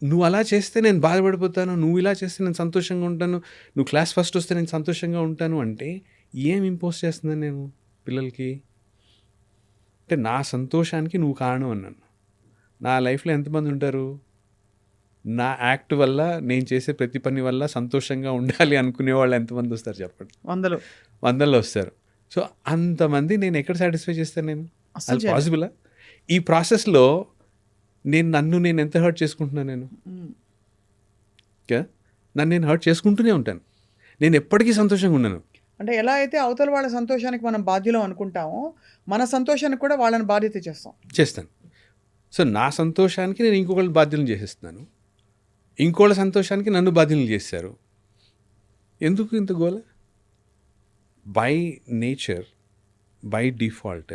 నువ్వు అలా చేస్తే నేను బాధపడిపోతాను, నువ్వు ఇలా చేస్తే నేను సంతోషంగా ఉంటాను, నువ్వు క్లాస్ ఫస్ట్ వస్తే నేను సంతోషంగా ఉంటాను అంటే ఏం ఇంపోజ్ చేస్తున్నాను నేను పిల్లలకి? అంటే నా సంతోషానికి నువ్వు కారణం అన్నాను. నా లైఫ్లో ఎంతమంది ఉంటారు నా యాక్ట్ వల్ల, నేను చేసే ప్రతి పని వల్ల సంతోషంగా ఉండాలి అనుకునే వాళ్ళు ఎంతమంది వస్తారు చెప్పండి? వందల్లో వస్తారు. సో అంతమంది నేను ఎక్కడ సాటిస్ఫై చేస్తాను? నేను అది పాసిబులా? ఈ ప్రాసెస్లో నన్ను నేను ఎంత హర్ట్ చేసుకుంటున్నాను? నేను నన్ను నేను హర్ట్ చేసుకుంటూనే ఉంటాను. నేను ఎప్పటికీ సంతోషంగా ఉన్నాను. అంటే ఎలా అయితే అవతల వాళ్ళ సంతోషానికి మనం బాధ్యులం అనుకుంటామో, మన సంతోషానికి కూడా వాళ్ళని బాధ్యత చేస్తాను. సో నా సంతోషానికి నేను ఇంకొకళ్ళ బాధ్యులను చేసేస్తున్నాను, ఇంకోళ్ళ సంతోషానికి నన్ను బాధ్యులను చేశారు. ఎందుకు ఇంత గోల? By nature, by default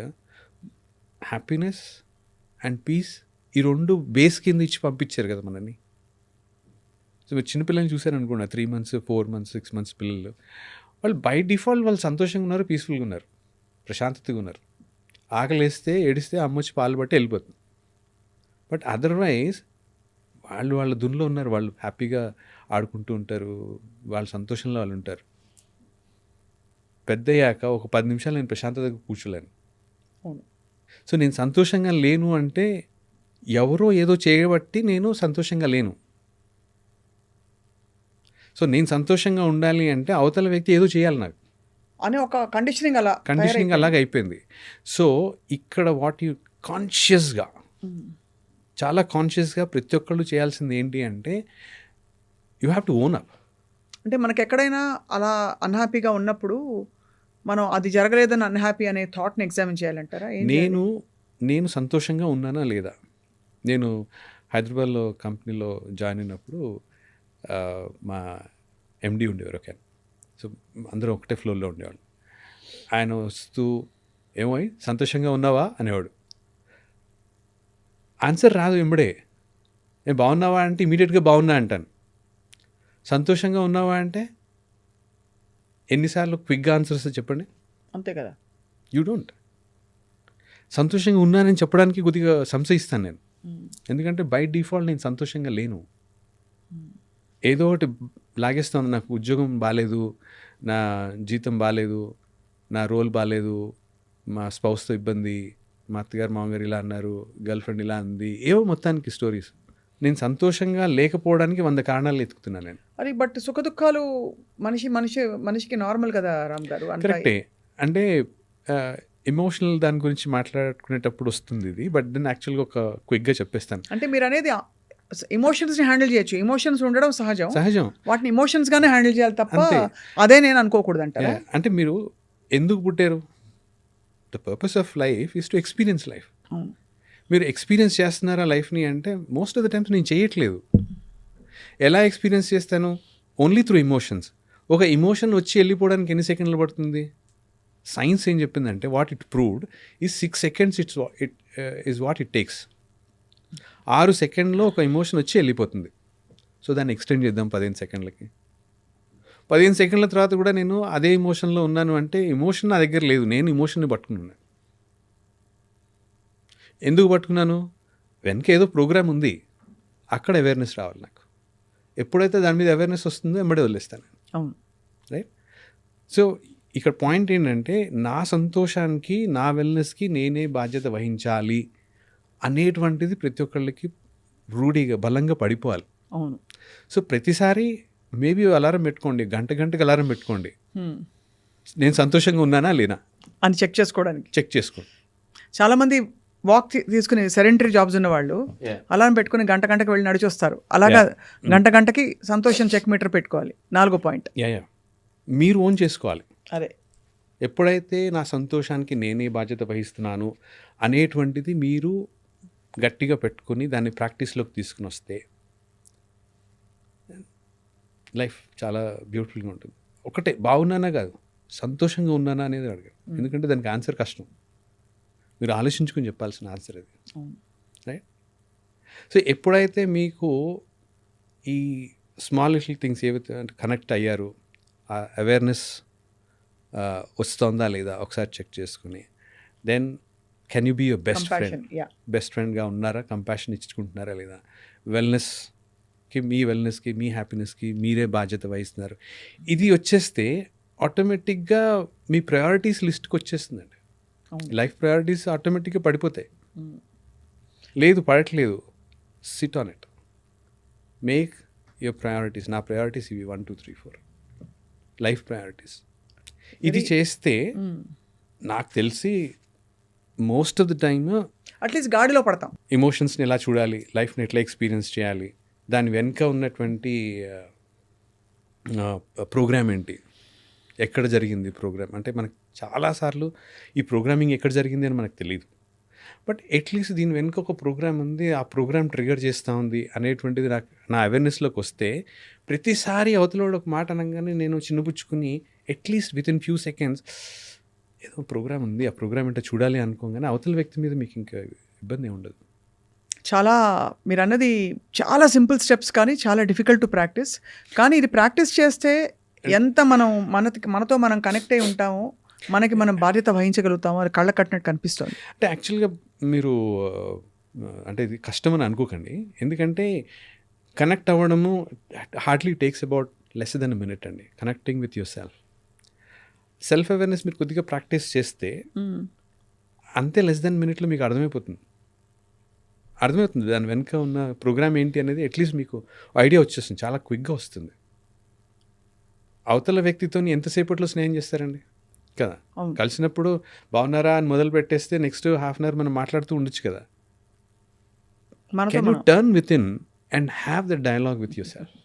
happiness and peace ఈ రెండు బేస్ కింద ఇచ్చి పంపించారు కదా మనని. సో మీరు చిన్నపిల్లల్ని చూసారనుకోండి, 3 months 4 months 6 months పిల్లలు, వాళ్ళు బై డిఫాల్ట్ వాళ్ళు సంతోషంగా ఉన్నారు, పీస్ఫుల్గా ఉన్నారు, ప్రశాంతతగా ఉన్నారు. ఆకలేస్తే ఏడిస్తే అమ్మ వచ్చి పాలు బట్టి వెళ్ళిపోతుంది. బట్ అదర్వైజ్ వాళ్ళ దునిలో ఉన్నారు, వాళ్ళు హ్యాపీగా ఆడుకుంటూ ఉంటారు, వాళ్ళ సంతోషంలో వాళ్ళు ఉంటారు. పెద్దయ్యాక ఒక 10 నిమిషాలు నేను ప్రశాంతతగా కూర్చోలేను. సో నేను సంతోషంగా లేను అంటే ఎవరో ఏదో చేయబట్టి నేను సంతోషంగా లేను. సో నేను సంతోషంగా ఉండాలి అంటే అవతల వ్యక్తి ఏదో చేయాలి నాకు అని ఒక కండిషనింగ్ అలాగ అయిపోయింది. సో ఇక్కడ వాట్ యు కాన్షియస్గా, చాలా కాన్షియస్గా ప్రతి ఒక్కళ్ళు చేయాల్సింది ఏంటి అంటే you have to own up. అంటే మనకి ఎక్కడైనా అలా అన్హ్యాపీగా ఉన్నప్పుడు మనం అది జరగలేదని అన్హ్యాపీ అనే థాట్ని ఎగ్జామిన్ చేయాలంటారా? నేను సంతోషంగా ఉన్నానా లేదా? నేను హైదరాబాద్లో కంపెనీలో జాయిన్ అయినప్పుడు మా ఎండి ఉండేవారు ఒక. సో అందరూ ఒకటే ఫ్లోర్లో ఉండేవాళ్ళు. ఆయన వస్తూ ఏమో సంతోషంగా ఉన్నావా అనేవాడు. ఆన్సర్ రాదు వెంబడే. నేను బాగున్నావా అంటే ఇమీడియట్గా బాగున్నా అంటాను. సంతోషంగా ఉన్నావా అంటే ఎన్నిసార్లు క్విక్గా ఆన్సర్స్ చెప్పండి? అంతే కదా. You don't. సంతోషంగా ఉన్నానని చెప్పడానికి కొద్దిగా సంశయిస్తాను నేను. ఎందుకంటే బై డిఫాల్ట్ నేను సంతోషంగా లేను. ఏదో ఒకటి లాగేస్తాను. నాకు ఉద్యోగం బాగాలేదు, నా జీతం బాగాలేదు, నా రోల్ బాగాలేదు, మా స్పౌస్తో ఇబ్బంది, మా అత్తగారు మామగారు ఇలా అన్నారు, గర్ల్ ఫ్రెండ్ ఇలా అంది, ఏవో మొత్తానికి స్టోరీస్. నేను సంతోషంగా లేకపోవడానికి 100 కారణాలు ఎత్తుకుతున్నాను నేను. అది బట్ సుఖ దుఃఖాలు మనిషికి నార్మల్ కదా రామ్ గారు. కరెక్టే. అంటే ఎమోషనల్ దాని గురించి మాట్లాడుకునేటప్పుడు వస్తుంది ఇది. బట్ దెన్ యాక్చువల్గా ఒక క్విక్గా చెప్పేస్తాను. అంటే మీరు అనేది ఎమోషన్స్ని హ్యాండిల్ చేయొచ్చు. ఎమోషన్స్ ఉండడం సహజం. వాటిని ఎమోషన్స్గానే హ్యాండిల్ చేయాలి తప్ప అదే నేను అనుకోకూడదు అంటారా? అంటే మీరు ఎందుకు పుట్టారు? The purpose of life is to experience life. మీరు ఎక్స్పీరియన్స్ చేస్తున్నారా లైఫ్ని అంటే మోస్ట్ ఆఫ్ ద టైమ్స్ నేను చేయట్లేదు. ఎలా ఎక్స్పీరియన్స్ చేస్తాను? Only through emotions. ఒక ఎమోషన్ వచ్చి వెళ్ళిపోవడానికి ఎన్ని సెకండ్లు పడుతుంది? సైన్స్ ఏం చెప్పిందంటే what it proved is 6 seconds is what it takes. 6 సెకండ్లో ఒక ఎమోషన్ వచ్చి వెళ్ళిపోతుంది. సో దాన్ని ఎక్స్టెండ్ చేద్దాం 15 సెకండ్లకి. 15 సెకండ్ల తర్వాత కూడా నేను అదే ఎమోషన్లో ఉన్నాను అంటే ఎమోషన్ నా దగ్గర లేదు, నేను ఎమోషన్ని పట్టుకున్నాను. ఎందుకు పట్టుకున్నాను? వెనక ఏదో ప్రోగ్రామ్ ఉంది, అక్కడ అవేర్నెస్ రావాలి నాకు. ఎప్పుడైతే దాని మీద అవేర్నెస్ వస్తుందో వెంబడే వదిలేస్తాను. అవును, రైట్. సో ఇక్కడ పాయింట్ ఏంటంటే నా సంతోషానికి, నా వెల్నెస్కి నేనే బాధ్యత వహించాలి అనేటువంటిది ప్రతి ఒక్కళ్ళకి రూఢిగా బలంగా పడిపోవాలి. అవును. సో ప్రతిసారి మేబీ అలారం పెట్టుకోండి, గంటకి అలారం పెట్టుకోండి, నేను సంతోషంగా ఉన్నానా లేనా అని చెక్ చేసుకోండి. చాలామంది వాక్ తీసుకుని సెడెంటరీ జాబ్స్ ఉన్న వాళ్ళు అలారం పెట్టుకుని గంటకి వెళ్ళి నడిచి వస్తారు. అలాగా గంటకి సంతోషం చెక్ మీటర్ పెట్టుకోవాలి. 4వ పాయింట్ మీరు ఓన్ చేసుకోవాలి. అదే ఎప్పుడైతే నా సంతోషానికి నేనే బాధ్యత వహిస్తున్నాను అనేటువంటిది మీరు గట్టిగా పెట్టుకొని దాన్ని ప్రాక్టీస్లోకి తీసుకుని వస్తే లైఫ్ చాలా బ్యూటిఫుల్గా ఉంటుంది. ఒకటే బాగున్నానా కాదు, సంతోషంగా ఉన్నానా అనేది అడగదు. ఎందుకంటే దానికి ఆన్సర్ కష్టం, మీరు ఆలోచించుకొని చెప్పాల్సిన ఆన్సర్ అది, అవును. రైట్? సో ఎప్పుడైతే మీకు ఈ స్మాల్ లిటిల్ థింగ్స్ ఏవైతే కనెక్ట్ అయ్యారు, ఆ అవేర్నెస్ వస్తుందా లేదా ఒకసారి చెక్ చేసుకుని, then can you be your best friend. Compassion, yeah. Best ఫ్రెండ్గా ఉన్నారా, కంపాషన్ ఇచ్చుకుంటున్నారా లేదా, వెల్నెస్కి, మీ వెల్నెస్కి, మీ హ్యాపీనెస్కి మీరే బాధ్యత వహిస్తున్నారు. ఇది వచ్చేస్తే ఆటోమేటిక్గా మీ ప్రయారిటీస్ లిస్ట్కి వచ్చేస్తుందండి. అవును. లైఫ్ ప్రయారిటీస్ ఆటోమేటిక్గా పడిపోతాయి. Mm. లేదు పడట్లేదు, SIT on it, make your priorities. నా ప్రయారిటీస్ ఇవి 1 2 3 4 లైఫ్ ప్రయారిటీస్. ఇది చేస్తే నాకు తెలిసి most of the time at least గాడిలో పడతాం. ఎమోషన్స్ని ఎలా చూడాలి, లైఫ్ని ఎట్లా ఎక్స్పీరియన్స్ చేయాలి, దాని వెనుక ఉన్నటువంటి ప్రోగ్రామ్ ఏంటి, ఎక్కడ జరిగింది ప్రోగ్రామ్, అంటే మనకు చాలాసార్లు ఈ ప్రోగ్రామింగ్ ఎక్కడ జరిగింది అని మనకు తెలియదు. బట్ అట్లీస్ట్ దీని వెనుక ఒక ప్రోగ్రామ్ ఉంది, ఆ ప్రోగ్రామ్ ట్రిగర్ చేస్తూ ఉంది అనేటువంటిది నాకు నా అవేర్నెస్లోకి వస్తే, ప్రతిసారి అవతల ఒక మాట అనగానే నేను చిన్నపుచ్చుకుని at least within few seconds ఏదో ప్రోగ్రామ్ ఉంది, ఆ ప్రోగ్రామ్ ఏంటో చూడాలి అనుకోగానే అవతల వ్యక్తి మీద మీకు ఇంకా ఇబ్బంది ఉండదు. చాలా మీరు అన్నది చాలా సింపుల్ స్టెప్స్, కానీ చాలా డిఫికల్ట్ టు ప్రాక్టీస్. కానీ ఇది ప్రాక్టీస్ చేస్తే ఎంత మనం మనతో మనం కనెక్ట్ అయి ఉంటామో, మనకి మనం బాధ్యత వహించగలుగుతామో అది కళ్ళ కట్టినట్టు కనిపిస్తుంది. అంటే యాక్చువల్గా మీరు అంటే ఇది కష్టం అని అనుకోకండి, ఎందుకంటే కనెక్ట్ అవ్వడము hardly takes about less than a minute అండి. Connecting with your self awareness మీరు కొద్దిగా ప్రాక్టీస్ చేస్తే అంతే, లెస్ దెన్ మినిట్లో మీకు అర్థమైపోతుంది దాని వెనుక ఉన్న ప్రోగ్రామ్ ఏంటి అనేది. అట్లీస్ట్ మీకు ఐడియా వచ్చేస్తుంది, చాలా క్విక్గా వస్తుంది. అవతల వ్యక్తితో ఎంతసేపట్లో స్నేహం చేస్తారండి కదా, అవును. కలిసినప్పుడు బాగున్నారా అని మొదలు పెట్టేస్తే నెక్స్ట్ హాఫ్ అన్ అవర్ మనం మాట్లాడుతూ ఉండొచ్చు కదా. మనతో కెన్ యూ మనం turn with in and have the dialogue with your self.